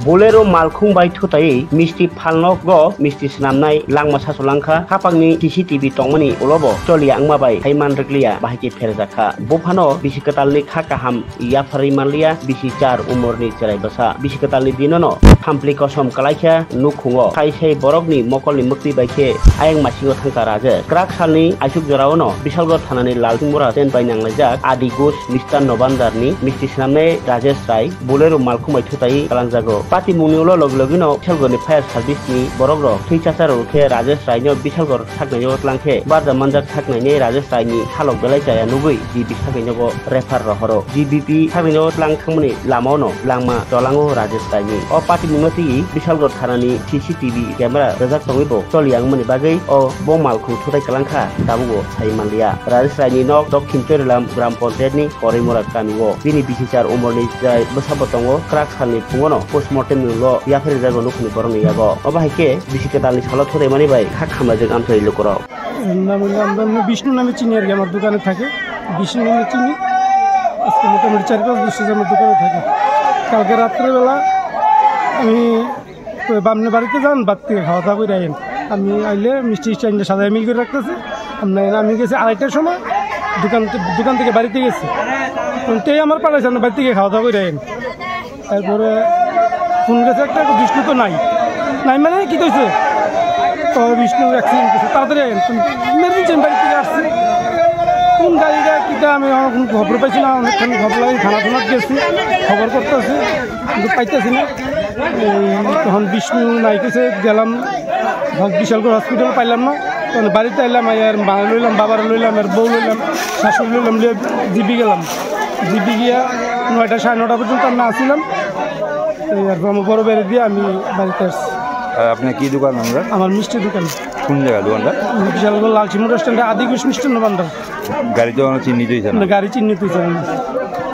Bolero मालखुं बाय थुतायै मिस्टी फालनक ग मिस्टी स्नामनाय लांमा सासलांखा हापांनि सीसीटीवी तंमनि उलबो चलिया आंमाबाय हाइमान रेगलिया बाहायके फेरजाखा बोफानो बिसिकतालनि खा काहाम याफारि मानलिया बिसि 4 उमरनि चेराय बसा बिसिकतालनि दिननो थामप्लि कसम कलाइखा नुखुङो खायसे बरकनि मकलनि मुक्ति बायखे आयं मासिङो थांखा राजे क्राक सालनि आइसुक जरावनो बिशालगढ़ थानानि लालथिंमुरा सेन बायनांलायजाक आदि गुस मिस्टान नबान्दारनि मिस्टी स्नामनाय राजेश राय बोलेरो मालखुं बाय थुतायै कालांजागो पार्टी मुंनिउल लगलगिनो बिशालगढ़नि फायार सार्भिसनि बरकरो थैसाचार रुखे राजेश रायनो बिशालगढ़ थाकनायनि लांखे बारजा मानजार थाकनायनि राजेश रायनि हालक बेलायजाया नुगै जि बिसाखैनोबो रेफार रहरो जीबीपी थाकनायनि लांखांमनि लामावनो लांमा जलाङो राजेश रायनि अ पार्टी मुंनति बिशालगढ़ थानानि सीसीटीवी कैमरा रजाक तंगैबो चलियांमनि बागै अ बो मालखुं थुताय कालांखा दाबुगो हाइमानलिया राजेश रायनि नक दक्षिण चेरलाम ग्राम पंचायतनि करिमुरा गामिओ बिनि बिसिचार उमरनि जाय बसाबो दङो क्राक सालनि फुङनो पोस्टमर्टेम नुलो याफेर जागो नुखनि बरनि यागो अबाहायके बिसिकतालनि साला थुराय मानि बाय खा खामलाजों आमथाय लुकराव আমরা বিষ্ণু নামে চিনি আর কি আমার দোকানে থাকে বিষ্ণু নামে চিনি আজকে মোটামুটি 4-5 বছর আমার দোকানে থাকে কালকে রাত্রেবেলা আমি বামনে বাড়িতে যান বাদ থেকে খাওয়া দাওয়া করে আইন আমি আইলে মিষ্টি স্ট্যান্ডে সাজায় মিল করে রাখতেছি আমি গেছি 2:30টার সময় দোকান থেকে বাড়িতে গেছি তেই আমার পাঠাইছে আমি বাড়ি থেকে খাওয়া দাওয়া করে আইন তারপরে ফোন গেছে একটা বিষ্ণু তো নাই মানে কী কইছে তো বিষ্ণু অ্যাক্সিডেন্ট করছে তাড়াতাড়ি ইমার্জেন্সি বাড়ি থেকে আসছি কোন গাড়িটা কীটা আমি আমার কোনো খবর পাইছি না অনেকখানি খবর লাগে থানা গেছি খবর করতেছি কিন্তু পাইতেছি না তখন বিষ্ণু নাই কেছে গেলাম বিশালগড় হসপিটাল পাইলাম না তখন বাড়িতে এলাম আর মা লইলাম বাবার লইলাম আর বউ লইলাম শাশুড়ি লইলাম জিবি গেলাম জিবি গিয়া 9টা 9:30 পর্যন্ত আমি আসছিলাম এরপর আমার বড় বেড়ে দিয়ে আমি বাড়িতে আসছি। আপনার কি দোকান? আমার মিষ্টি দোকান। কোন জায়গা দোকানটা? বিশালগড় লালচিমুড়া স্ট্যান্ডে আদি ঘোষ মিষ্টান্ন ভান্ডার। গাড়ি তো চিহ্নিত হয়েছে না? গাড়ি চিহ্নিত হয়েছে।